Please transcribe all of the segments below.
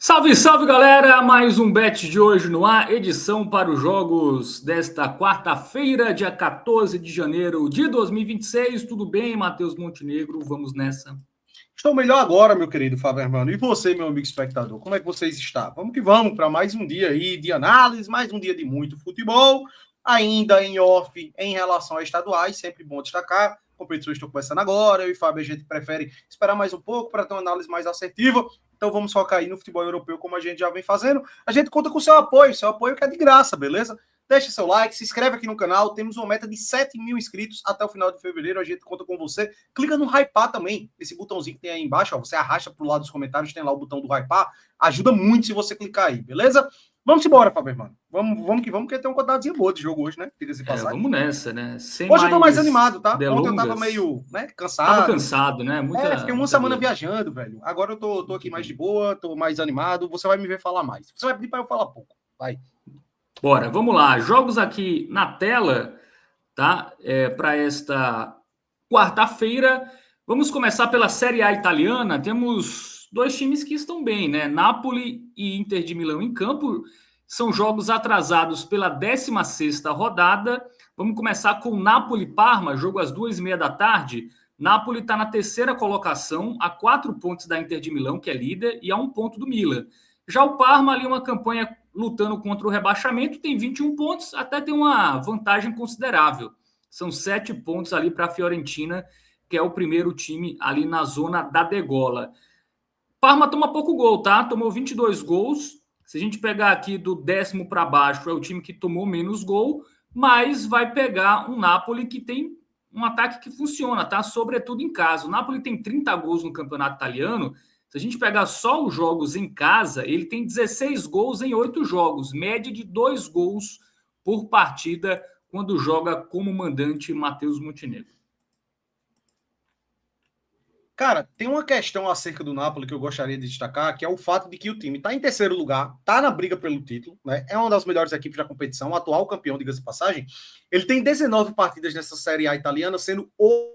Salve, salve galera! Mais um Bet de hoje no ar, edição para os jogos desta quarta-feira, dia 14 de janeiro de 2026. Tudo bem, Matheus Montenegro? Vamos nessa. Estou melhor agora, meu querido Fábio Hermano. E você, meu amigo espectador, como é que vocês estão? Vamos que vamos para mais um dia aí de análise, mais um dia de muito futebol, ainda em off em relação a estaduais, sempre bom destacar. Competições estão começando agora, eu e Fábio a gente prefere esperar mais um pouco para ter uma análise mais assertiva. Então vamos focar aí no futebol europeu, como a gente já vem fazendo. A gente conta com o seu apoio que é de graça, beleza? Deixe seu like, se inscreve aqui no canal. Temos uma meta de 7 mil inscritos até o final de fevereiro. A gente conta com você. Clica no Hypar também, esse botãozinho que tem aí embaixo. Ó, você arrasta para o lado dos comentários, tem lá o botão do Hypar. Ajuda muito se você clicar aí, beleza? Vamos embora, Fábio, irmão. Vamos que vamos, porque tem uma quantidadezinha boa de jogo hoje, né? Diga-se passagem. Vamos nessa, né? Sem hoje eu tô mais animado, tá? Delongas. Ontem eu tava meio, cansado. Tava cansado, né? Fiquei uma semana viajando, velho. Agora eu tô aqui mais de boa, tô mais animado. Você vai me ver falar mais. Você vai pedir para eu falar pouco. Vai. Bora, vamos lá. Jogos aqui na tela, tá? Para esta quarta-feira. Vamos começar pela Série A italiana. Temos dois times que estão bem, né? Napoli e Inter de Milão em campo. São jogos atrasados pela 16ª rodada. Vamos começar com Napoli-Parma, jogo às 2h30 da tarde. Napoli está na terceira colocação, a 4 pontos da Inter de Milão, que é líder, e a 1 ponto do Milan. Já o Parma, ali uma campanha lutando contra o rebaixamento, tem 21 pontos, até tem uma vantagem considerável. São 7 pontos ali para a Fiorentina, que é o primeiro time ali na zona da degola. Parma toma pouco gol, tá? Tomou 22 gols. Se a gente pegar aqui do 10º para baixo, é o time que tomou menos gol, mas vai pegar um Napoli que tem um ataque que funciona, tá? Sobretudo em casa. O Napoli tem 30 gols no campeonato italiano. Se a gente pegar só os jogos em casa, ele tem 16 gols em 8 jogos, média de 2 gols por partida quando joga como mandante Matheus Montenegro. Cara, tem uma questão acerca do Napoli que eu gostaria de destacar, que é o fato de que o time está em terceiro lugar, está na briga pelo título, né? É uma das melhores equipes da competição, o atual campeão, diga-se de passagem. Ele tem 19 partidas nessa Série A italiana, sendo o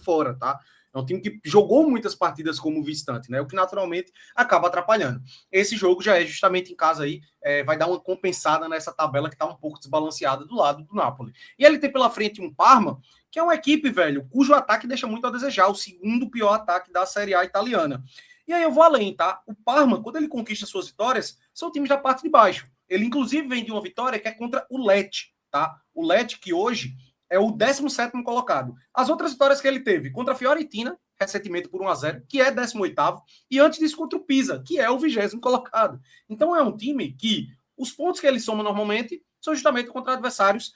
fora, tá? É um time que jogou muitas partidas como visitante, né? O que naturalmente acaba atrapalhando. Esse jogo já é justamente em casa aí, vai dar uma compensada nessa tabela que está um pouco desbalanceada do lado do Napoli. E ele tem pela frente um Parma, que é uma equipe, velho, cujo ataque deixa muito a desejar, o segundo pior ataque da Série A italiana. E aí eu vou além, tá? O Parma, quando ele conquista suas vitórias, são times da parte de baixo. Ele, inclusive, vem de uma vitória que é contra o Lecce, tá? O Lecce, que hoje é o 17º colocado. As outras vitórias que ele teve contra a Fiorentina, recentemente por 1-0, que é 18º, e antes disso contra o Pisa, que é o 20º colocado. Então é um time que os pontos que ele soma normalmente são justamente contra adversários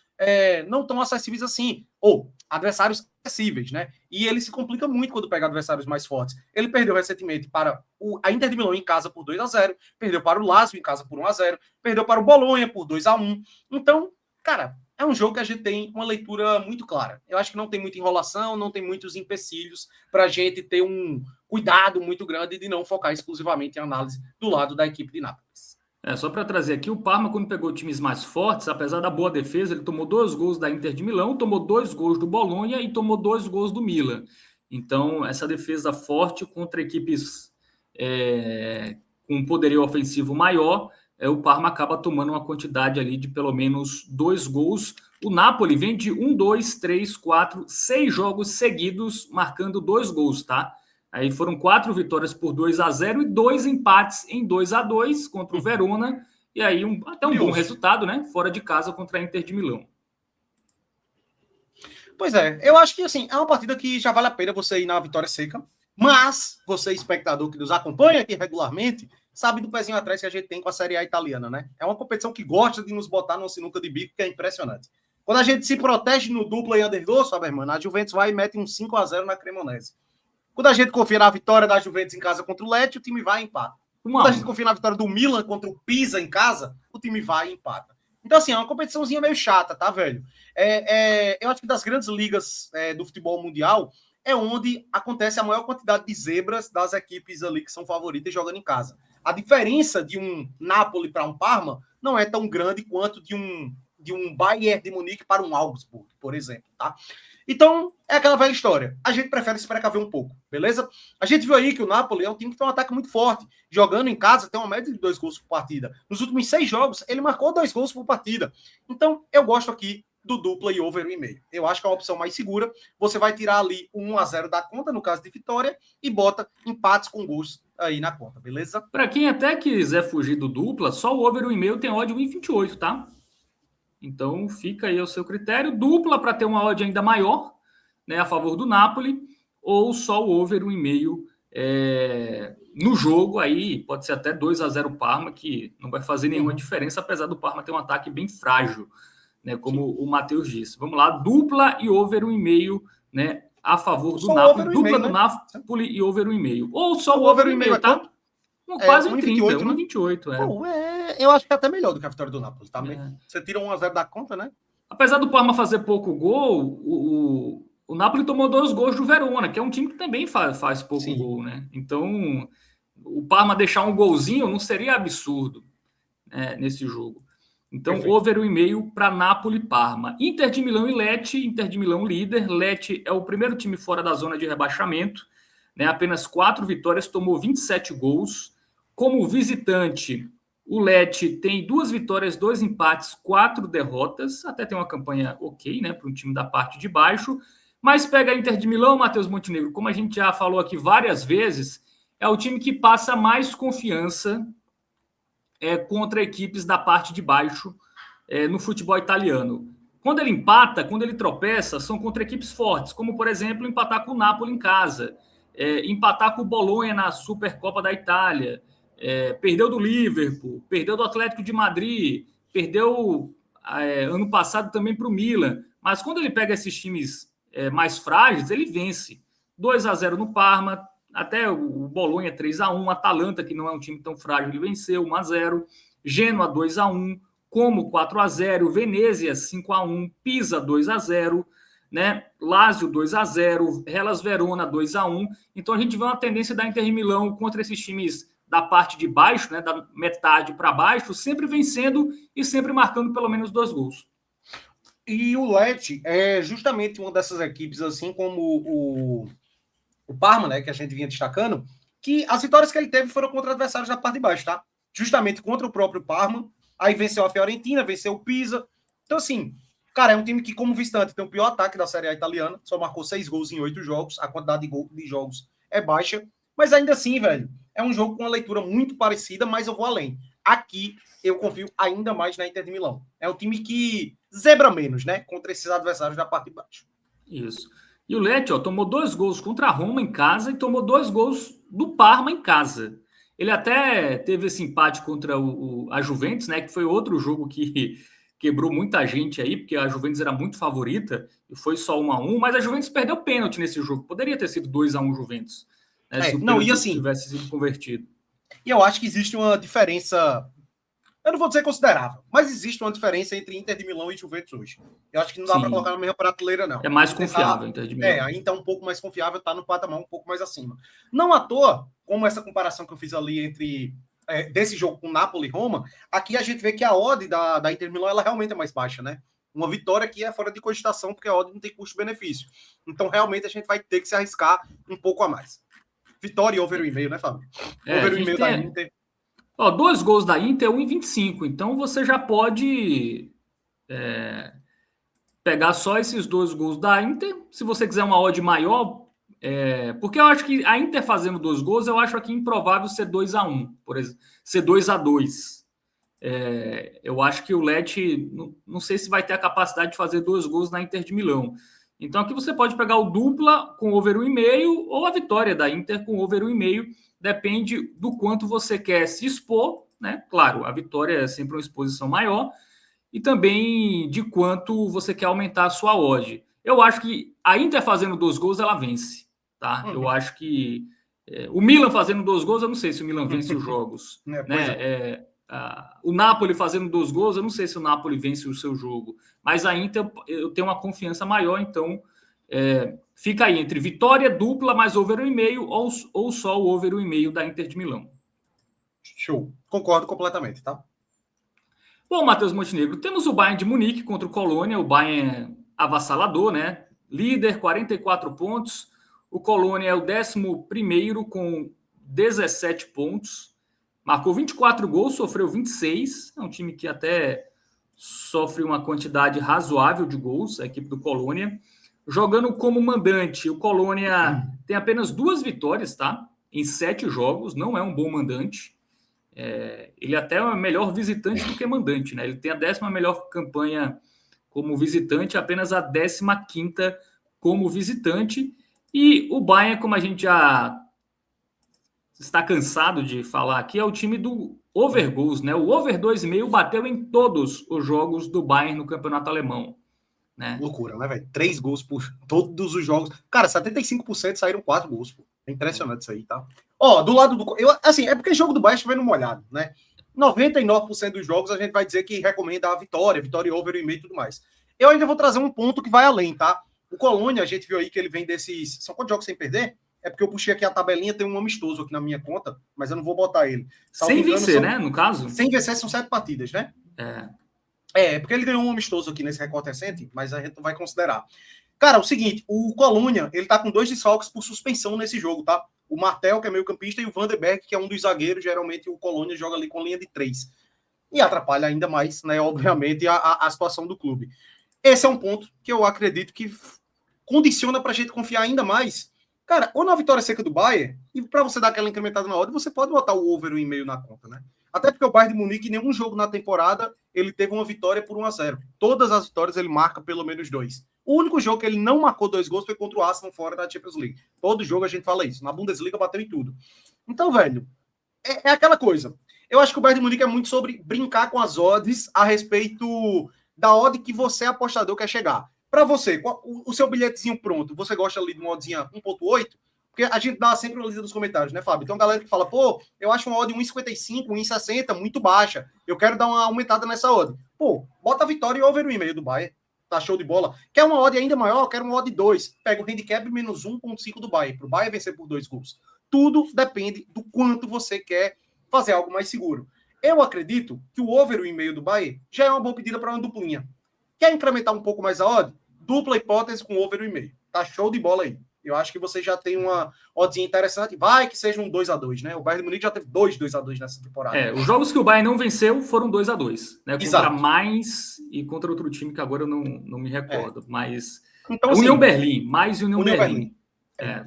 não tão acessíveis assim, ou adversários acessíveis, né? E ele se complica muito quando pega adversários mais fortes. Ele perdeu recentemente para a Inter de Milão em casa por 2-0, perdeu para o Lazio em casa por 1-0, perdeu para o Bolonha por 2-1. Então, cara, é um jogo que a gente tem uma leitura muito clara. Eu acho que não tem muita enrolação, não tem muitos empecilhos para a gente ter um cuidado muito grande de não focar exclusivamente em análise do lado da equipe de Nápoles. Só para trazer aqui, o Parma, quando pegou times mais fortes, apesar da boa defesa, ele tomou 2 gols da Inter de Milão, tomou 2 gols do Bolonha e tomou 2 gols do Milan. Então, essa defesa forte contra equipes com poderio ofensivo maior, o Parma acaba tomando uma quantidade ali de pelo menos 2 gols. O Napoli vem de 1, 2, 3, 4, 6 jogos seguidos, marcando 2 gols, tá? Aí foram 4 vitórias por 2-0 e 2 empates em 2-2 contra o Verona. E aí até um bom resultado, né? Fora de casa contra a Inter de Milão. Pois é, eu acho que assim, é uma partida que já vale a pena você ir na vitória seca. Mas você, espectador que nos acompanha aqui regularmente, sabe do pezinho atrás que a gente tem com a Série A italiana, né? É uma competição que gosta de nos botar numa sinuca de bico, que é impressionante. Quando a gente se protege no dupla e underdog, sabe, irmão? A Juventus vai e mete um 5-0 na Cremonese. Quando a gente confia na vitória da Juventus em casa contra o Lecce, o time vai e empata. Quando a gente confia na vitória do Milan contra o Pisa em casa, o time vai e empata. Então, assim, é uma competiçãozinha meio chata, tá, velho? Eu acho que das grandes ligas do futebol mundial é onde acontece a maior quantidade de zebras das equipes ali que são favoritas jogando em casa. A diferença de um Napoli para um Parma não é tão grande quanto de um de um Bayern de Munique para um Augsburg, por exemplo, tá? Então, é aquela velha história. A gente prefere se precaver um pouco, beleza? A gente viu aí que o Napoli é um time que tem um ataque muito forte. Jogando em casa, tem uma média de 2 gols por partida. Nos últimos 6 jogos, ele marcou 2 gols por partida. Então, eu gosto aqui do dupla e over 1,5. Eu acho que é uma opção mais segura. Você vai tirar ali o 1-0 da conta, no caso de vitória, e bota empates com gols aí na conta, beleza? Para quem até quiser fugir do dupla, só o over 1,5 tem odd 1,28, tá? Então fica aí ao seu critério. Dupla para ter uma odd ainda maior, né, a favor do Napoli, ou só o over 1,5 no jogo. Aí pode ser até 2-0 Parma, que não vai fazer nenhuma diferença, apesar do Parma ter um ataque bem frágil, né, como o Matheus disse. Vamos lá, dupla e over 1,5, né, a favor do Napoli. Dupla do Napoli e over 1,5. Ou só o over 1,5, tá? Quase 1,30, 1,28. Eu acho que é até melhor do que a vitória do Napoli. Tá? Você tira 1-0 da conta, né? Apesar do Parma fazer pouco gol, o Napoli tomou 2 gols do Verona, que é um time que também faz pouco gol, né? Então, o Parma deixar um golzinho não seria absurdo, né, nesse jogo. Então, perfeito. Over 1,5 para Napoli e Parma. Inter de Milão e Lecce. Inter de Milão líder. Lecce é o primeiro time fora da zona de rebaixamento, né? Apenas 4 vitórias, tomou 27 gols. Como visitante, o Lecce tem 2 vitórias, 2 empates, 4 derrotas. Até tem uma campanha ok, né, para um time da parte de baixo. Mas pega a Inter de Milão, Matheus Montenegro, como a gente já falou aqui várias vezes, é o time que passa mais confiança contra equipes da parte de baixo no futebol italiano. Quando ele empata, quando ele tropeça, são contra equipes fortes, como, por exemplo, empatar com o Napoli em casa, empatar com o Bolonha na Supercopa da Itália, perdeu do Liverpool, perdeu do Atlético de Madrid, perdeu ano passado também para o Milan. Mas quando ele pega esses times mais frágeis, ele vence. 2-0 no Parma, até o Bolonha 3-1, Atalanta, que não é um time tão frágil, ele venceu 1-0, Genoa 2-1, Como 4-0, Venezia 5-1, Pisa 2-0, né? Lazio 2-0, Hellas Verona 2-1. Então a gente vê uma tendência da Inter de Milão contra esses times da parte de baixo, né, da metade para baixo, sempre vencendo e sempre marcando pelo menos 2 gols. E o Lecce é justamente uma dessas equipes, assim como o Parma, né, que a gente vinha destacando, que as vitórias que ele teve foram contra adversários da parte de baixo, tá? Justamente contra o próprio Parma, aí venceu a Fiorentina, venceu o Pisa. Então, assim, cara, é um time que, como visitante, tem o pior ataque da Série A italiana, só marcou 6 gols em 8 jogos, a quantidade de jogos é baixa, mas ainda assim, velho, é um jogo com uma leitura muito parecida, mas eu vou além. Aqui, eu confio ainda mais na Inter de Milão. É um time que zebra menos, né, contra esses adversários da parte de baixo. Isso. E o Lecce, tomou 2 gols contra a Roma em casa e tomou 2 gols do Parma em casa. Ele até teve esse empate contra a Juventus, né? Que foi outro jogo que quebrou muita gente aí, porque a Juventus era muito favorita e foi só 1-1, mas a Juventus perdeu pênalti nesse jogo. Poderia ter sido 2-1 Juventus, né, se o pênalti assim, tivesse sido convertido. E eu acho que existe uma diferença, eu não vou dizer considerável, mas existe uma diferença entre Inter de Milão e Juventus hoje. Eu acho que não dá para colocar na mesma prateleira, não. É mais confiável, Inter de Milão. Aí tá um pouco mais confiável, tá no patamar um pouco mais acima. Não à toa, como essa comparação que eu fiz ali entre desse jogo com Napoli e Roma, aqui a gente vê que a odd da Inter de Milão, ela realmente é mais baixa, né? Uma vitória aqui é fora de cogitação, porque a odd não tem custo-benefício. Então, realmente, a gente vai ter que se arriscar um pouco a mais. Vitória e over 1,5, né, Fábio? Over 1,5 da Inter. 2 gols da Inter, 1,25. Então, você já pode pegar só esses 2 gols da Inter. Se você quiser uma odd maior, porque eu acho que a Inter fazendo 2 gols, eu acho aqui improvável ser 2-1, por exemplo, ser 2-2. Eu acho que o Lecce, não sei se vai ter a capacidade de fazer 2 gols na Inter de Milão. Então aqui você pode pegar o dupla com over 1,5 ou a vitória da Inter com over 1,5. Depende do quanto você quer se expor, né? Claro, a vitória é sempre uma exposição maior. E também de quanto você quer aumentar a sua odd. Eu acho que a Inter fazendo 2 gols, ela vence. Tá? Eu acho que o Milan fazendo 2 gols, eu não sei se o Milan vence os jogos. Né? O Napoli fazendo 2 gols, eu não sei se o Napoli vence o seu jogo. Mas a Inter, eu tenho uma confiança maior, então fica aí entre vitória dupla mais over 1,5 ou só o over 1,5 da Inter de Milão. Show. Concordo completamente, tá? Bom, Matheus Montenegro, temos o Bayern de Munique contra o Colônia, o Bayern avassalador, né? Líder, 44 pontos. O Colônia é o 11º com 17 pontos. Marcou 24 gols, sofreu 26. É um time que até sofre uma quantidade razoável de gols, a equipe do Colônia. Jogando como mandante, o Colônia tem apenas 2 vitórias, tá? Em 7 jogos, não é um bom mandante. Ele até é melhor visitante do que mandante, né? Ele tem a 10ª melhor campanha como visitante, apenas a 15ª como visitante. E o Bayern, como a gente já está cansado de falar aqui, é o time do over goals, né? O over 2,5 bateu em todos os jogos do Bayern no campeonato alemão, né? Loucura, né, velho? 3 gols por todos os jogos. Cara, 75% saíram 4 gols, pô. É impressionante isso aí, tá? Ó, do lado do... assim, é porque jogo do Bayern chovendo molhado, né? 99% dos jogos a gente vai dizer que recomenda a vitória over e meio e tudo mais. Eu ainda vou trazer um ponto que vai além, tá? O Colônia, a gente viu aí que ele vem desses... São quantos jogos sem perder? É porque eu puxei aqui a tabelinha, tem um amistoso aqui na minha conta, mas eu não vou botar ele. Sem vencer, né, no caso? Sem vencer são 7 partidas, né? Porque ele ganhou um amistoso aqui nesse recorte recente, mas a gente não vai considerar. Cara, é o seguinte, o Colônia, ele tá com 2 desfalques por suspensão nesse jogo, tá? O Martel, que é meio campista, e o Vanderberg, que é um dos zagueiros. Geralmente o Colônia joga ali com linha de 3. E atrapalha ainda mais, né, obviamente, a situação do clube. Esse é um ponto que eu acredito que condiciona pra gente confiar ainda mais. Cara, ou na vitória seca do Bayern, e pra você dar aquela incrementada na odd, você pode botar o over 1,5 na conta, né? Até porque o Bayern de Munique, em nenhum jogo na temporada, ele teve uma vitória por 1-0. Todas as vitórias ele marca pelo menos 2. O único jogo que ele não marcou 2 gols foi contra o Arsenal fora da Champions League. Todo jogo a gente fala isso. Na Bundesliga bateu em tudo. Então, velho, é aquela coisa. Eu acho que o Bayern de Munique é muito sobre brincar com as odds a respeito da odd que você, apostador, quer chegar. Para você, o seu bilhetezinho pronto, você gosta ali de uma oddzinha 1,8? Porque a gente dá sempre uma lista nos comentários, né, Fábio? Então, galera que fala, pô, eu acho uma odd 1,55, 1,60 muito baixa. Eu quero dar uma aumentada nessa odd. Pô, bota a vitória e over 1,5 do Bayern. Tá show de bola. Quer uma odd ainda maior? Quero uma odd 2. Pega o handicap menos 1,5 do Bayern. Pro Bayern vencer por 2 gols. Tudo depende do quanto você quer fazer algo mais seguro. Eu acredito que o over 1,5 do Bayern já é uma boa pedida para uma duplinha. Quer incrementar um pouco mais a odd? Dupla hipótese com over 1,5. Tá show de bola aí. Eu acho que você já tem uma oddzinha interessante. Vai que seja um 2-2, né? O Bayern de Munique já teve 2-2 nessa temporada. Os jogos que o Bayern não venceu foram 2-2, né? Exato. Contra Mainz e contra outro time que agora eu não me recordo. Mas então, União Berlim, mais União Berlim.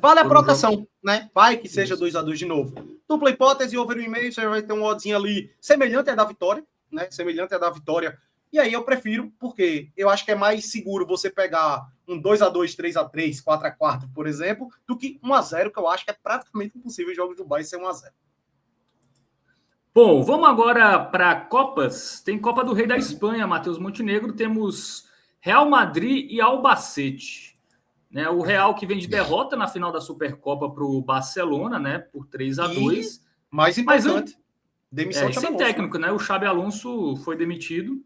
Vale a proteção, né? Vai que seja 2-2 de novo. Dupla hipótese, over 1,5, você vai ter uma oddzinha ali semelhante à da vitória, né? Semelhante à da vitória. E aí eu prefiro, porque eu acho que é mais seguro você pegar um 2-2, 3-3, 4-4, por exemplo, do que 1-0, que eu acho que é praticamente impossível os jogos do Bayern ser 1-0. Bom, vamos agora para Copas. Tem Copa do Rei da Espanha, Matheus Montenegro. Temos Real Madrid e Albacete. Né, o Real que vem de derrota na final da Supercopa para o Barcelona, né, por 3-2. Mais importante, demissão de sem técnico, né? O Xabi Alonso foi demitido.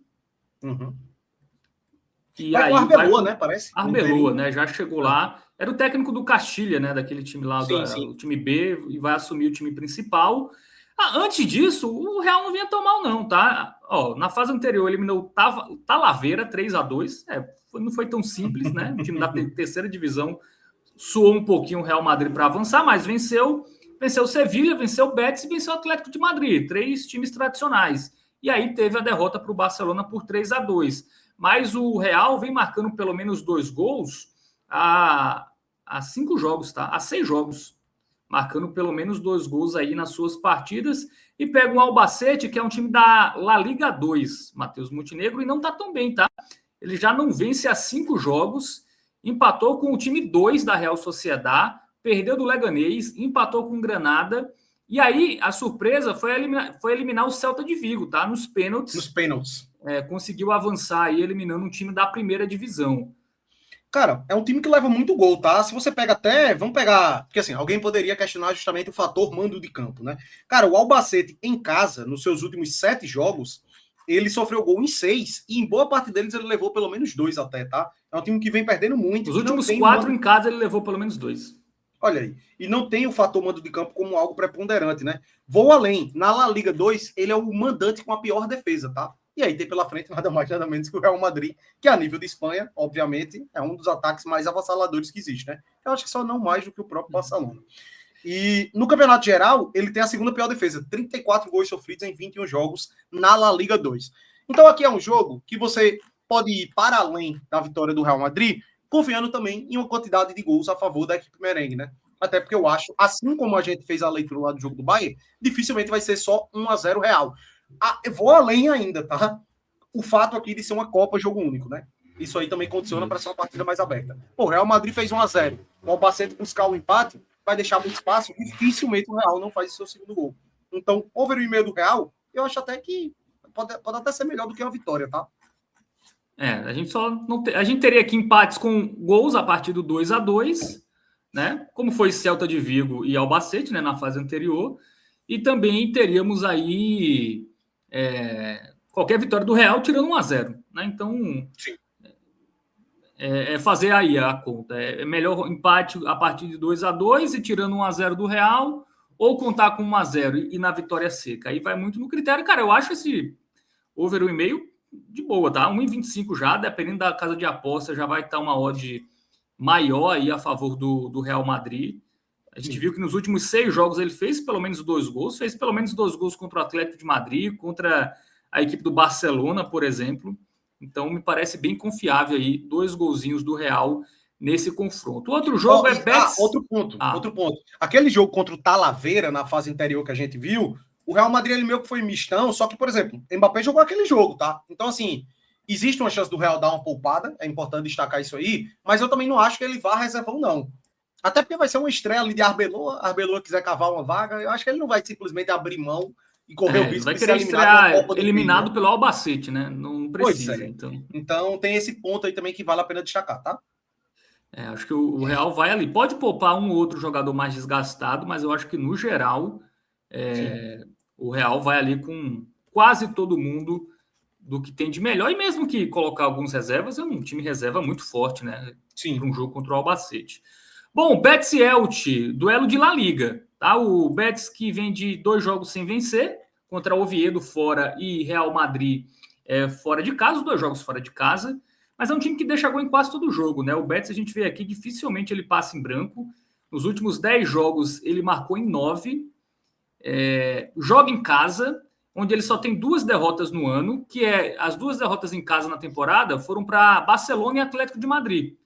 E vai aí com Arbeloa, né? Parece. Arbeloa, né? Já chegou lá. Era o técnico do Castilha, né? Daquele time lá, o time B, e vai assumir o time principal. Antes disso, o Real não vinha tão mal, não, tá? Na fase anterior, eliminou o Talavera 3-2. Não foi tão simples, né? O time da terceira divisão suou um pouquinho o Real Madrid para avançar, mas venceu o Sevilha, venceu o Betis e venceu o Atlético de Madrid. 3 times tradicionais. E aí teve a derrota para o Barcelona por 3-2. Mas o Real vem marcando pelo menos 2 gols há 5 jogos, tá? Há 6 jogos. Marcando pelo menos 2 gols aí nas suas partidas. E pega o Albacete, que é um time da La Liga 2, Matheus Montenegro, e não tá tão bem, tá? Ele já não vence há 5 jogos. Empatou com o time 2 da Real Sociedad, perdeu do Leganés, empatou com o Granada. E aí, a surpresa foi eliminar o Celta de Vigo, tá? Nos pênaltis. Conseguiu avançar aí, eliminando um time da primeira divisão. Cara, é um time que leva muito gol, tá? Se você pega até... Vamos pegar... Porque assim, alguém poderia questionar justamente o fator mando de campo, né? Cara, o Albacete, em casa, nos seus últimos 7 jogos, ele sofreu gol em 6, e em boa parte deles ele levou pelo menos 2 até, tá? É um time que vem perdendo muito. Os últimos 4 em casa ele levou pelo menos 2. Olha aí. E não tem o fator mando de campo como algo preponderante, né? Vou além. Na La Liga 2, ele é o mandante com a pior defesa, tá? E aí tem pela frente nada mais, nada menos que o Real Madrid, que a nível de Espanha, obviamente, é um dos ataques mais avassaladores que existe, né? Eu acho que só não mais do que o próprio Barcelona. E no Campeonato Geral, ele tem a segunda pior defesa, 34 gols sofridos em 21 jogos na La Liga 2. Então aqui é um jogo que você pode ir para além da vitória do Real Madrid, confiando também em uma quantidade de gols a favor da equipe merengue, né? Até porque eu acho, assim como a gente fez a leitura lá do jogo do Bayern, dificilmente vai ser só 1-0 Real. Eu vou além ainda, tá? O fato aqui de ser uma Copa jogo único, né? Isso aí também condiciona para ser uma partida mais aberta. Pô, o Real Madrid fez 1-0. O Albacete buscar o empate, vai deixar muito espaço, dificilmente o Real não faz o seu segundo gol. Então, over o e-mail do Real, eu acho até que pode até ser melhor do que uma vitória, tá? A gente só não a gente teria aqui empates com gols a partir do 2-2, né? Como foi Celta de Vigo e Albacete, né, na fase anterior, e também teríamos aí qualquer vitória do Real tirando 1-0, né? Então, sim. Fazer aí a conta. É melhor empate a partir de 2-2 e tirando 1-0 do Real, ou contar com 1-0 e na vitória seca. Aí vai muito no critério. Cara, eu acho esse over 1,5 de boa, tá? 1,25 já, dependendo da casa de aposta, já vai estar uma odd maior aí a favor do Real Madrid. A gente viu que nos últimos 6 jogos ele fez pelo menos 2 gols, fez pelo menos 2 gols contra o Atlético de Madrid, contra a equipe do Barcelona, por exemplo. Então, me parece bem confiável aí, 2 golzinhos do Real nesse confronto. O outro jogo é Betis... Outro ponto. Aquele jogo contra o Talavera, na fase anterior que a gente viu, o Real Madrid, ele meio que foi mistão, só que, por exemplo, Mbappé jogou aquele jogo, tá? Então, assim, existe uma chance do Real dar uma poupada, é importante destacar isso aí, mas eu também não acho que ele vá reservão, não. Até porque vai ser uma estreia ali de Arbeloa quiser cavar uma vaga, eu acho que ele não vai simplesmente abrir mão e correr o risco vai de querer ser eliminado pelo Albacete, né? Não precisa, Então tem esse ponto aí também que vale a pena destacar, tá? Acho que o Real vai ali. Pode poupar um ou outro jogador mais desgastado, mas eu acho que, no geral, o Real vai ali com quase todo mundo do que tem de melhor. E mesmo que colocar alguns reservas, é um time reserva muito forte, né? Sim. Para um jogo contra o Albacete. Bom, Betis e Elche, duelo de La Liga. Tá? O Betis que vem de 2 jogos sem vencer, contra Oviedo fora e Real Madrid fora de casa, os 2 jogos fora de casa. Mas é um time que deixa gol em quase todo jogo, né? O Betis, a gente vê aqui, dificilmente ele passa em branco. Nos últimos 10 jogos, ele marcou em 9. Joga em casa, onde ele só tem 2 derrotas no ano, que as 2 derrotas em casa na temporada foram para Barcelona e Atlético de Madrid.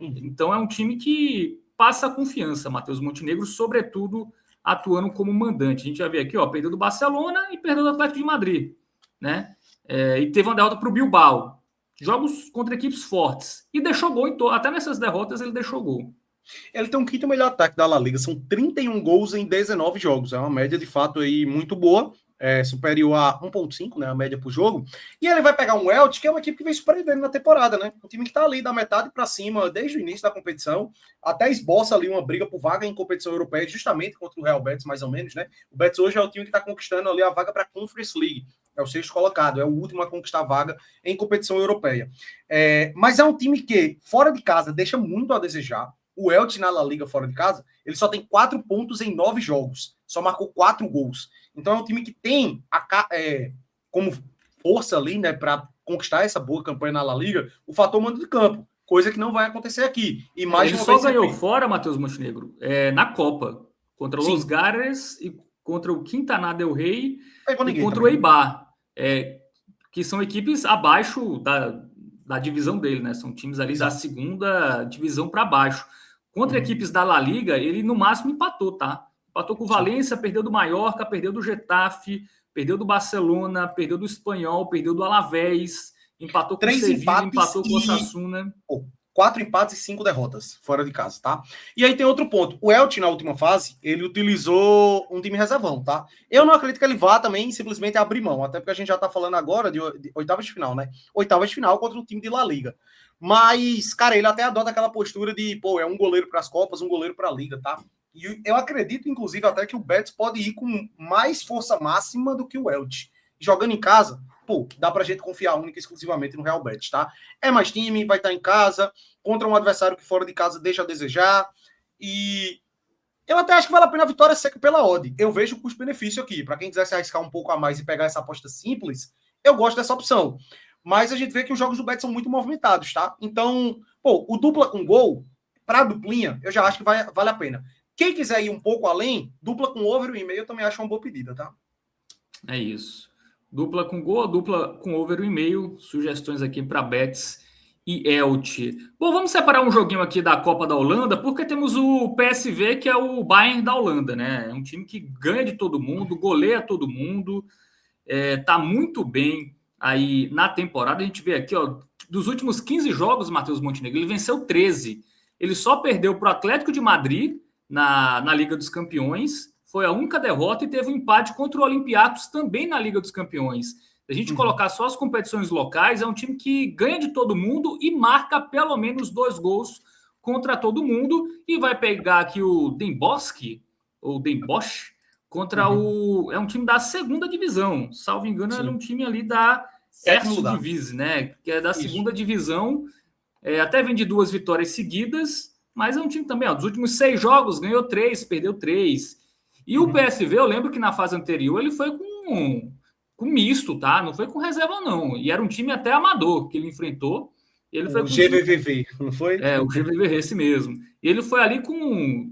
Então é um time que passa confiança, Matheus Montenegro, sobretudo atuando como mandante. A gente já vê aqui, perdeu do Barcelona e perdeu do Atlético de Madrid, né? E teve uma derrota para o Bilbao. Jogos contra equipes fortes. E deixou gol, até nessas derrotas ele deixou gol. Ele tem um quinto melhor ataque da La Liga, são 31 gols em 19 jogos. É uma média de fato aí muito boa, superior a 1,5, né, a média por jogo. E ele vai pegar um Elche, que é uma equipe que vem surpreendendo na temporada, né? Um time que tá ali da metade para cima desde o início da competição, até esboça ali uma briga por vaga em competição europeia, justamente contra o Real Betis, mais ou menos, né? O Betis hoje é o time que tá conquistando ali a vaga para a Conference League. É o 6º colocado, é o último a conquistar a vaga em competição europeia. Mas é um time que, fora de casa, deixa muito a desejar. O Elche na La Liga fora de casa, ele só tem 4 pontos em 9 jogos. Só marcou 4 gols. Então é um time que tem como força ali, né, para conquistar essa boa campanha na La Liga, o fator mando de campo. Coisa que não vai acontecer aqui. E mais ele só ganhou fora, Matheus Montenegro, na Copa. Contra Los Gares e contra o Quintana del Rey e contra o Eibar. Que são equipes abaixo da divisão dele, né? São times ali da 2ª divisão para baixo. Contra equipes da La Liga, ele no máximo empatou, tá? Empatou com o Valência, perdeu do Mallorca, perdeu do Getafe, perdeu do Barcelona, perdeu do Espanhol, perdeu do Alavés, empatou com o Sevilla, empatou com o Osasuna. 4 empates e 5 derrotas fora de casa, tá? E aí tem outro ponto. O Elche, na última fase, ele utilizou um time reservão, tá? Eu não acredito que ele vá também simplesmente abrir mão, até porque a gente já tá falando agora de oitavas de final, né? Oitavas de final contra um time de La Liga. Mas, cara, ele até adota aquela postura de, é um goleiro para as Copas, um goleiro para a Liga, tá? E eu acredito, inclusive, até que o Betis pode ir com mais força máxima do que o Elche. Jogando em casa, dá pra gente confiar única e exclusivamente no Real Betis, tá? É mais time, vai estar em casa, contra um adversário que fora de casa deixa a desejar, e eu até acho que vale a pena a vitória seca pela odd. Eu vejo o custo-benefício aqui, para quem quiser se arriscar um pouco a mais e pegar essa aposta simples, eu gosto dessa opção. Mas a gente vê que os jogos do Bet são muito movimentados, tá? Então, pô, o dupla com gol, para duplinha, eu já acho que vale a pena. Quem quiser ir um pouco além, dupla com over 1,5 eu também acho uma boa pedida, tá? É isso. Dupla com gol, dupla com over 1,5. Sugestões aqui para Bets e Elt. Bom, vamos separar um joguinho aqui da Copa da Holanda, porque temos o PSV, que é o Bayern da Holanda, né? É um time que ganha de todo mundo, goleia todo mundo, tá muito bem aí na temporada. A gente vê aqui, ó, dos últimos 15 jogos, Matheus Montenegro, ele venceu 13. Ele só perdeu para o Atlético de Madrid na Liga dos Campeões. Foi a única derrota e teve um empate contra o Olympiacos também na Liga dos Campeões. Se a gente colocar só as competições locais, é um time que ganha de todo mundo e marca pelo menos 2 gols contra todo mundo. E vai pegar aqui o Den Bosch, ou Den Bosch, contra o... É um time da segunda divisão. Salvo engano, é um time ali da Erste Divisie, né? Que é da segunda divisão. Até vem de 2 vitórias seguidas, mas é um time também, ó, dos últimos 6 jogos, ganhou 3, perdeu 3. E o PSV, eu lembro que na fase anterior ele foi com misto, tá? Não foi com reserva, não. E era um time até amador que ele enfrentou. Ele foi o GVVV, não foi? O GVVV, esse mesmo. E ele foi ali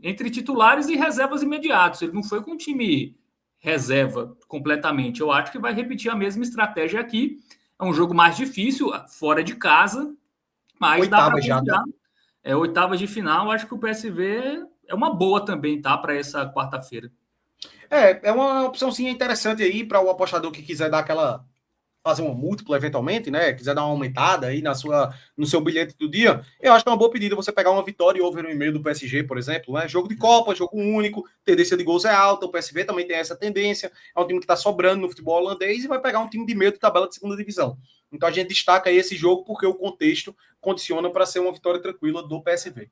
entre titulares e reservas imediatos. Ele não foi com um time reserva completamente. Eu acho que vai repetir a mesma estratégia aqui. É um jogo mais difícil, fora de casa, mas oitava dá para já, tá? Oitavas de final. Acho que o PSV é uma boa também, tá? Para essa quarta-feira. É uma opçãozinha interessante aí para o apostador que quiser dar fazer uma múltipla eventualmente, né? Quiser dar uma aumentada aí no seu bilhete do dia. Eu acho que é uma boa pedida você pegar uma vitória e over 1,5 do PSG, por exemplo, né? Jogo de Copa, jogo único, tendência de gols é alta, o PSV também tem essa tendência. É um time que está sobrando no futebol holandês e vai pegar um time de meio de tabela de segunda divisão. Então a gente destaca aí esse jogo porque o contexto condiciona para ser uma vitória tranquila do PSV.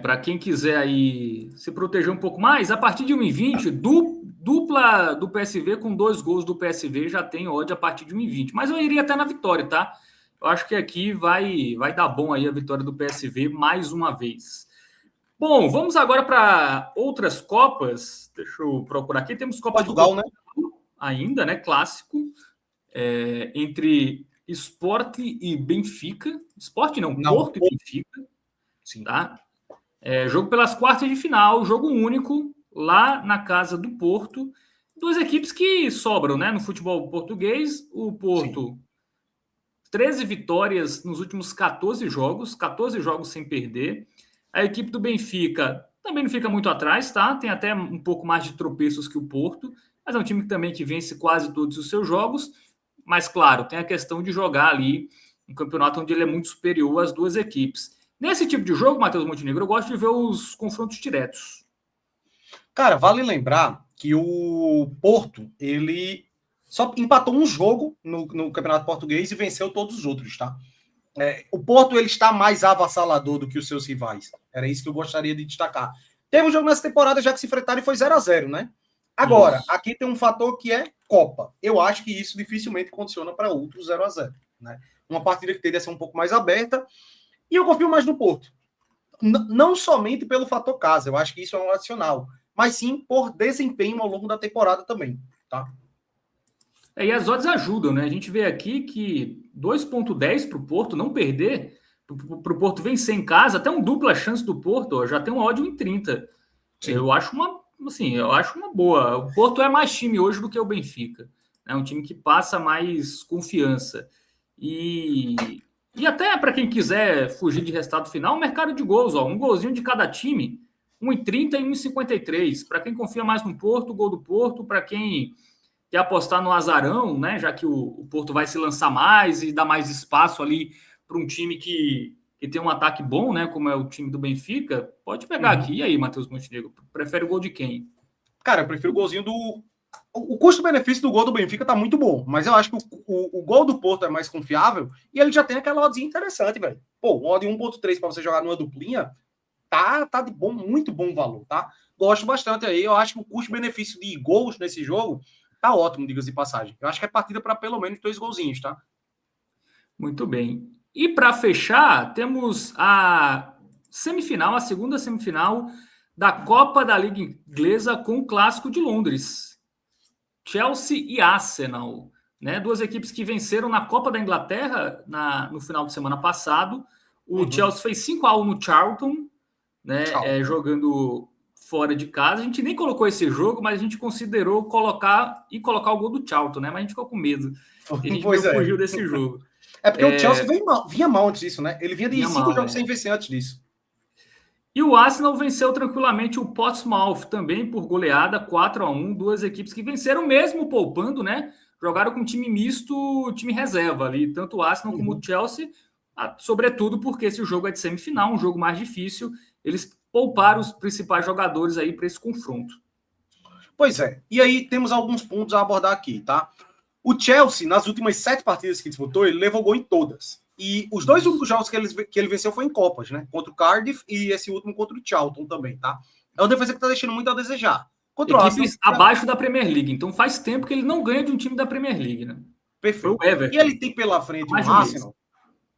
Para quem quiser aí se proteger um pouco mais, a partir de 1,20, dupla do PSV com 2 gols do PSV já tem odd a partir de 1,20. Mas eu iria até na vitória, tá? Eu acho que aqui vai dar bom aí a vitória do PSV mais uma vez. Bom, vamos agora para outras Copas. Deixa eu procurar aqui. Temos Copa Portugal, né? Ainda, né? Clássico. Entre Sport e Benfica. Sport não, Porto e Benfica. Sim. Tá? Jogo pelas quartas de final, jogo único, lá na casa do Porto. 2 equipes que sobram, né? No futebol português, o Porto, sim, 13 vitórias nos últimos 14 jogos sem perder. A equipe do Benfica também não fica muito atrás, tá? Tem até um pouco mais de tropeços que o Porto, mas é um time também que vence quase todos os seus jogos. Mas, claro, tem a questão de jogar ali um campeonato onde ele é muito superior às 2 equipes. Nesse tipo de jogo, Matheus Montenegro, eu gosto de ver os confrontos diretos. Cara, vale lembrar que o Porto, ele só empatou um jogo no Campeonato Português e venceu todos os outros, tá? O Porto, ele está mais avassalador do que os seus rivais. Era isso que eu gostaria de destacar. Teve um jogo nessa temporada já que se enfrentaram e foi 0-0, né? Agora, aqui tem um fator que é Copa. Eu acho que isso dificilmente condiciona para outro 0-0, né? Uma partida que tende a ser um pouco mais aberta. E eu confio mais no Porto. Não somente pelo fator casa, eu acho que isso é um adicional, mas sim por desempenho ao longo da temporada também, tá? E as odds ajudam, né? A gente vê aqui que 2,10 para o Porto não perder, para o Porto vencer em casa, até um dupla chance do Porto, ó, já tem uma odd 1,30. Eu acho uma boa. O Porto é mais time hoje do que o Benfica. É um time que passa mais confiança. E até para quem quiser fugir de resultado final, mercado de gols, ó, um golzinho de cada time, 1,30 e 1,53. Para quem confia mais no Porto, gol do Porto. Para quem quer apostar no azarão, né, já que o Porto vai se lançar mais e dar mais espaço ali para um time que tem um ataque bom, né, como é o time do Benfica, pode pegar aqui. E aí, Matheus Montenegro, prefere o gol de quem? Cara, eu prefiro o golzinho do... O custo-benefício do gol do Benfica tá muito bom, mas eu acho que o gol do Porto é mais confiável e ele já tem aquela oddzinha interessante, velho. Pô, um odd 1,3 para você jogar numa duplinha tá de bom, muito bom valor, tá? Gosto bastante aí. Eu acho que o custo-benefício de gols nesse jogo tá ótimo, diga-se de passagem. Eu acho que é partida para pelo menos 2 golzinhos, tá? Muito bem. E para fechar, temos a segunda semifinal da Copa da Liga Inglesa com o Clássico de Londres. Chelsea e Arsenal. né? Duas equipes que venceram na Copa da Inglaterra no final de semana passado. O Chelsea fez 5-1 no Charlton, né? Jogando fora de casa. A gente nem colocou esse jogo, mas a gente considerou colocar o gol do Charlton, né? Mas a gente ficou com medo. E a gente fugiu desse jogo. É porque o Chelsea vinha mal antes disso, né? Ele vinha de 5 jogos sem vencer antes disso. E o Arsenal venceu tranquilamente o Portsmouth também por goleada, 4-1. Duas equipes que venceram mesmo poupando, né? Jogaram com time misto, time reserva ali, tanto o Arsenal como o Chelsea, sobretudo porque esse jogo é de semifinal, um jogo mais difícil. Eles pouparam os principais jogadores aí para esse confronto. Pois é. E aí temos alguns pontos a abordar aqui, tá? O Chelsea, nas últimas 7 partidas que disputou, ele levou gol em todas. E os 2 únicos jogos que ele venceu foi em Copas, né? Contra o Cardiff e esse último contra o Charlton também, tá? É uma defesa que tá deixando muito a desejar. Contra equipes abaixo da Premier League. Então faz tempo que ele não ganha de um time da Premier League, né? Perfeito. E ele tem pela frente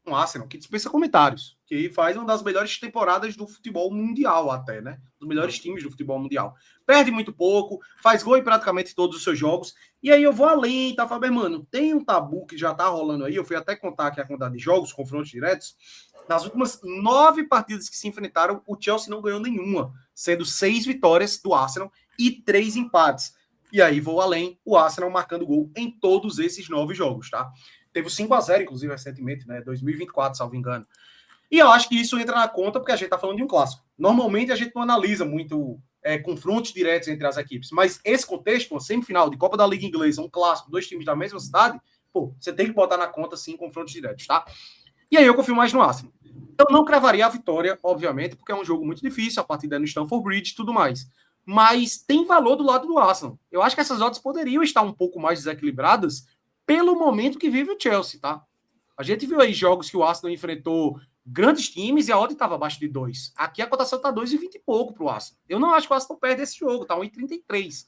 um Arsenal que dispensa comentários, que faz uma das melhores temporadas do futebol mundial até, né? Dos melhores times do futebol mundial. Perde muito pouco, faz gol em praticamente todos os seus jogos. E aí eu vou além, tá, Fábio? Mano, tem um tabu que já tá rolando aí, eu fui até contar aqui a quantidade de jogos, confrontos diretos. Nas últimas 9 partidas que se enfrentaram, o Chelsea não ganhou nenhuma, sendo 6 vitórias do Arsenal e 3 empates. E aí vou além, o Arsenal marcando gol em todos esses 9 jogos, tá? Teve o 5-0, inclusive, recentemente, né? 2024, salvo engano. E eu acho que isso entra na conta porque a gente tá falando de um clássico. Normalmente a gente não analisa muito confrontos diretos entre as equipes, mas esse contexto, uma semifinal de Copa da Liga Inglesa, um clássico, 2 times da mesma cidade, pô, você tem que botar na conta, sim, confrontos diretos, tá? E aí eu confio mais no Arsenal. Eu não cravaria a vitória, obviamente, porque é um jogo muito difícil, a partida é no Stamford Bridge e tudo mais. Mas tem valor do lado do Arsenal. Eu acho que essas odds poderiam estar um pouco mais desequilibradas pelo momento que vive o Chelsea, tá? A gente viu aí jogos que o Arsenal enfrentou grandes times e a odd estava abaixo de 2. Aqui a cotação está 2,20 e pouco para o Arsenal. Eu não acho que o Arsenal perde esse jogo, tá 1,33.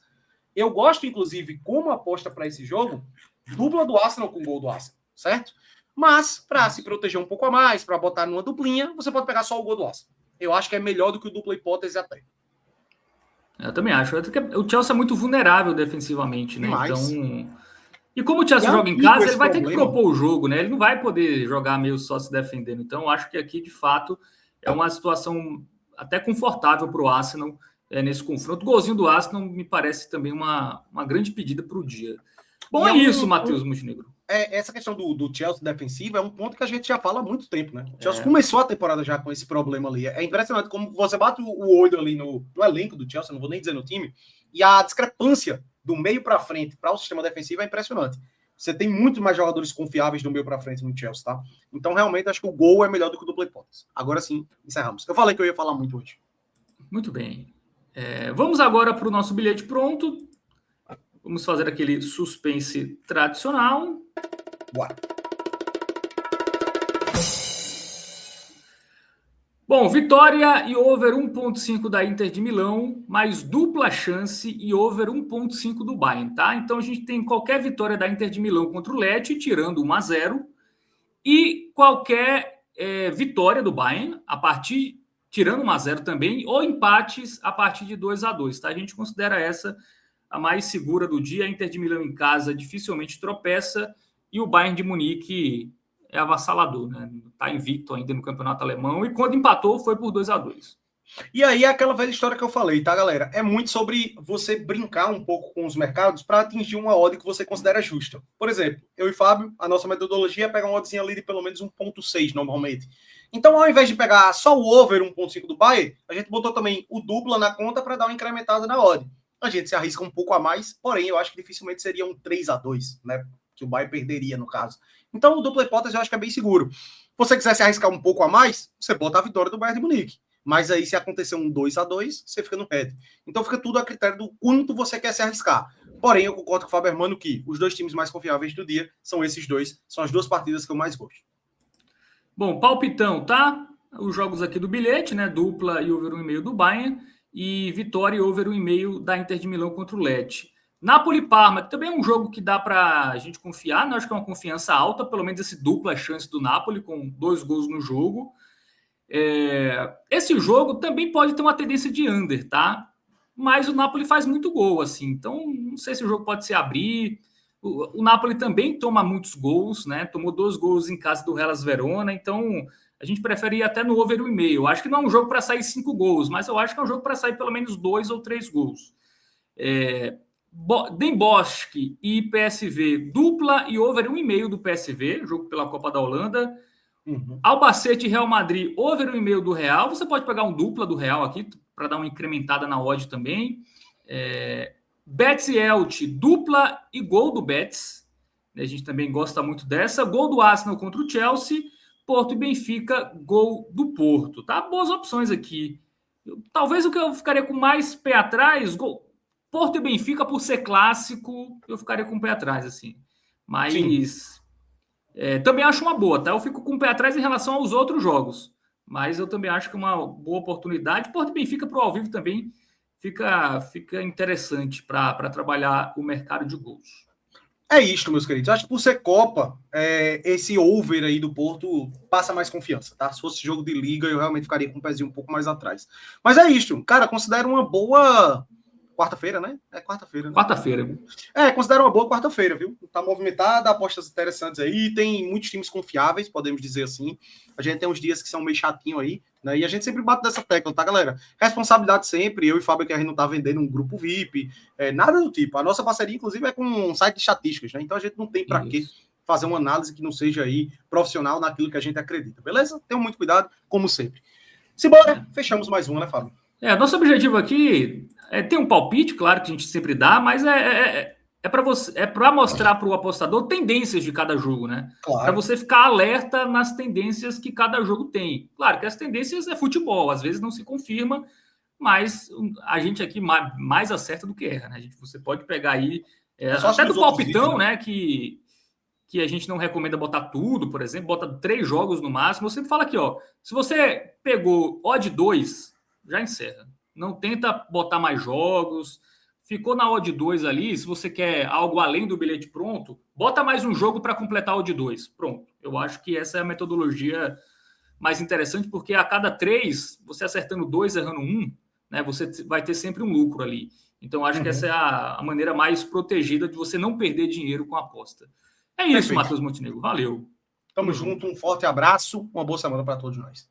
Eu gosto, inclusive, como aposta para esse jogo, dupla do Arsenal com gol do Arsenal, certo? Mas, para se proteger um pouco a mais, para botar numa duplinha, você pode pegar só o gol do Arsenal. Eu acho que é melhor do que o dupla hipótese até. Eu também acho. O Chelsea é muito vulnerável defensivamente, né? Demais. Então... E como o Chelsea joga em casa, ele vai ter que propor o jogo, né? Ele não vai poder jogar meio só se defendendo. Então, eu acho que aqui, de fato, é uma situação até confortável para o Arsenal nesse confronto. O golzinho do Arsenal me parece também uma grande pedida para o dia. Bom, é isso, Matheus Montenegro. Essa questão do Chelsea defensivo é um ponto que a gente já fala há muito tempo, né? O Chelsea começou a temporada já com esse problema ali. É impressionante como você bate o olho ali no elenco do Chelsea, não vou nem dizer no time, e a discrepância do meio para frente para o sistema defensivo é impressionante. Você tem muito mais jogadores confiáveis do meio para frente no Chelsea, tá? Então, realmente, acho que o gol é melhor do que o dupla hipótese. Agora sim, encerramos. Eu falei que eu ia falar muito hoje. Muito bem. Vamos agora para o nosso bilhete pronto. Vamos fazer aquele suspense tradicional. Bora. Bom, vitória e over 1.5 da Inter de Milão, mais dupla chance e over 1.5 do Bayern, tá? Então a gente tem qualquer vitória da Inter de Milão contra o Lecce, tirando 1-0, e qualquer vitória do Bayern, tirando 1-0 também, ou empates a partir de 2-2, tá? A gente considera essa a mais segura do dia. A Inter de Milão em casa dificilmente tropeça, e o Bayern de Munique é avassalador, né? Tá invicto ainda no campeonato alemão, e quando empatou foi por 2-2. E aí é aquela velha história que eu falei, tá, galera? É muito sobre você brincar um pouco com os mercados para atingir uma odd que você considera justa. Por exemplo, eu e Fábio, a nossa metodologia é pegar uma oddzinha ali de pelo menos 1.6 normalmente. Então, ao invés de pegar só o over 1.5 do Bayern, a gente botou também o dupla na conta para dar uma incrementada na odd. A gente se arrisca um pouco a mais, porém eu acho que dificilmente seria um 3-2, né? Que o Bayern perderia no caso. Então, o dupla hipótese eu acho que é bem seguro. Se você quiser se arriscar um pouco a mais, você bota a vitória do Bayern de Munique. Mas aí, se acontecer um 2-2, você fica no head. Então, fica tudo a critério do quanto você quer se arriscar. Porém, eu concordo com o Fábio Hermano que os 2 times mais confiáveis do dia são esses 2. São as 2 partidas que eu mais gosto. Bom, palpitão, tá? Os jogos aqui do bilhete, né? Dupla e over 1,5 do Bayern. E vitória e over 1,5 da Inter de Milão contra o Lecce. Napoli-Parma, que também é um jogo que dá para a gente confiar, né? Acho que é uma confiança alta, pelo menos esse dupla chance do Napoli, com 2 gols no jogo. Esse jogo também pode ter uma tendência de under, tá? Mas o Napoli faz muito gol, assim. Então, não sei se o jogo pode se abrir. O Napoli também toma muitos gols, né? Tomou 2 gols em casa do Hellas Verona, então a gente prefere ir até no over 1,5. Eu acho que não é um jogo para sair 5 gols, mas eu acho que é um jogo para sair pelo menos 2 ou 3 gols. Den Bosch e PSV, dupla e over 1,5 do PSV, jogo pela Copa da Holanda. Albacete e Real Madrid, over 1,5 do Real. Você pode pegar um dupla do Real aqui para dar uma incrementada na odd também. Betis e Elche, dupla e gol do Betis. A gente também gosta muito dessa. Gol do Arsenal contra o Chelsea. Porto e Benfica, gol do Porto. Tá? Boas opções aqui. Talvez o que eu ficaria com mais pé atrás, Porto e Benfica, por ser clássico, eu ficaria com o pé atrás, assim. Mas também acho uma boa, tá? Eu fico com o pé atrás em relação aos outros jogos. Mas eu também acho que é uma boa oportunidade. Porto e Benfica para o ao vivo também fica interessante para trabalhar o mercado de gols. É isto, meus queridos. Acho que por ser Copa, esse over aí do Porto passa mais confiança, tá? Se fosse jogo de liga, eu realmente ficaria com o pezinho um pouco mais atrás. Mas é isto. Cara, considero uma boa quarta-feira, né? É quarta-feira, né? Quarta-feira. Considero uma boa quarta-feira, viu? Tá movimentada, apostas interessantes aí, tem muitos times confiáveis, podemos dizer assim. A gente tem uns dias que são meio chatinho aí, né? E a gente sempre bate nessa tecla, tá, galera? Responsabilidade sempre, eu e Fábio, que a gente não tá vendendo um grupo VIP, nada do tipo. A nossa parceria, inclusive, é com um site de estatísticas, né? Então a gente não tem para que fazer uma análise que não seja aí profissional naquilo que a gente acredita, beleza? Tenham muito cuidado, como sempre. Simbora, fechamos mais uma, né, Fábio? Nosso objetivo aqui tem um palpite, claro, que a gente sempre dá, mas para mostrar para o apostador tendências de cada jogo, né? Claro. Para você ficar alerta nas tendências que cada jogo tem. Claro que as tendências é futebol, às vezes não se confirma, mas a gente aqui mais acerta do que erra, né? Você pode pegar aí até do palpitão, né? Que a gente não recomenda botar tudo, por exemplo, bota 3 jogos no máximo. Eu sempre falo aqui, ó, se você pegou odd 2, já encerra. Não tenta botar mais jogos. Ficou na odd 2 ali, se você quer algo além do bilhete pronto, bota mais um jogo para completar a odd 2. Pronto. Eu acho que essa é a metodologia mais interessante, porque a cada 3, você acertando 2, errando 1, né, você vai ter sempre um lucro ali. Então, acho que essa é a maneira mais protegida de você não perder dinheiro com a aposta. É isso, Matheus Montenegro. Valeu. Tamo junto, um forte abraço, uma boa semana para todos nós.